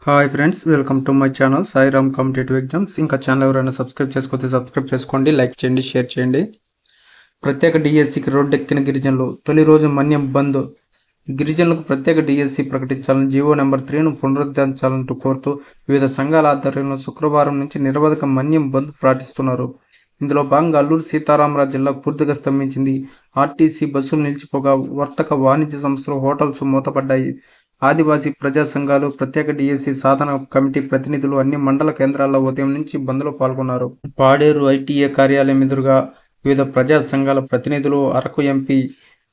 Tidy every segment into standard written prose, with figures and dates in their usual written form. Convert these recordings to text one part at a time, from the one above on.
Hi friends, welcome to my channel Sairam competitive exams. ఇంకా channel ఎవరైనా subscribe చేసుకోతే subscribe చేసుకోండి, like చేయండి, షేర్ చేయండి. ప్రత్యేక డిఎస్సికి రోడ్డెక్కిన గిరిజనులు, తొలి రోజు మన్యం బంద్. గిరిజనులకు ప్రత్యేక డిఎస్సి ప్రకటించాలని జీవో నెంబర్ 3ను పునరుద్ధరించాలంటూ కోరుతూ వివిధ సంఘాల ఆధ్వర్యంలో శుక్రవారం నుంచి నిరవధిక మన్యం బంద్ పాటిస్తున్నారు. ఇందులో భాగంగా అల్లూరు సీతారామరాజు జిల్లా పూర్తిగా స్తంభించింది. ఆర్టీసీ బస్సులు నిలిచిపోగా వర్తక వాణిజ్య సంస్థలు, హోటల్స్ మూతపడ్డాయి. ఆదివాసీ ప్రజా సంఘాలు, ప్రత్యేక డిఎస్సి సాధన కమిటీ ప్రతినిధులు అన్ని మండల కేంద్రాల్లో ఉదయం నుంచి బంద్లో పాల్గొన్నారు. పాడేరు ఐటీఏ కార్యాలయం ఎదురుగా వివిధ ప్రజా సంఘాల ప్రతినిధులు, అరకు ఎంపీ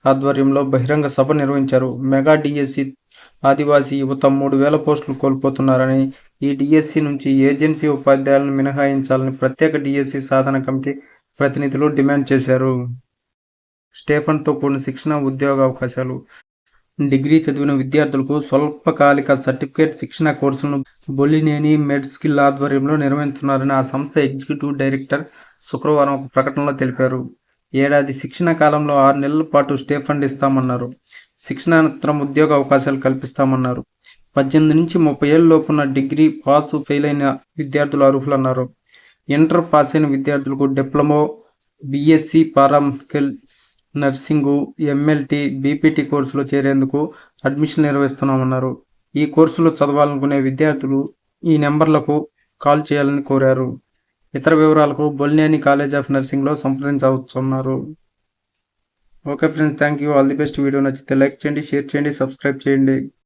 ఆధ్వర్యంలో బహిరంగ సభ నిర్వహించారు. మెగా డిఎస్సి ఆదివాసీ యువత 3,000 పోస్టులు కోల్పోతున్నారని, ఈ డిఎస్సి నుంచి ఏజెన్సీ ఉపాధ్యాయులను మినహాయించాలని ప్రత్యేక డిఎస్సి సాధన కమిటీ ప్రతినిధులు డిమాండ్ చేశారు. స్టేఫన్తో కూడిన శిక్షణ, ఉద్యోగ అవకాశాలు. డిగ్రీ చదివిన విద్యార్థులకు స్వల్పకాలిక సర్టిఫికేట్ శిక్షణ కోర్సులను బొల్లినేని మెడ్స్కిల్ ఆధ్వర్యంలో నిర్వహిస్తున్నారని ఆ సంస్థ ఎగ్జిక్యూటివ్ డైరెక్టర్ శుక్రవారం ఒక ప్రకటనలో తెలిపారు. ఏడాది శిక్షణ కాలంలో 6 నెలల పాటు స్టేఫండ్ ఇస్తామన్నారు. శిక్షణానంతరం ఉద్యోగ అవకాశాలు కల్పిస్తామన్నారు. 18 నుంచి 30 ఏళ్ళ లోపున్న డిగ్రీ పాసు, ఫెయిల్ అయిన విద్యార్థులు అర్హులన్నారు. ఇంటర్ పాస్ అయిన విద్యార్థులకు diploma, BSc paramedical, nursing, MLT, BPT కోర్సులో చేరేందుకు అడ్మిషన్ నిర్వహిస్తున్నామన్నారు. ఈ కోర్సులో చదవాలనుకునే విద్యార్థులు ఈ నెంబర్లకు కాల్ చేయాలని కోరారు. ఇతర వివరాలకు బొల్లినేని కాలేజ్ ఆఫ్ నర్సింగ్లో సంప్రదించవచ్చున్నారు. Okay friends, thank you, all the best. Video నచ్చితే లైక్ చేయండి, షేర్ చేయండి, సబ్స్క్రైబ్ చేయండి.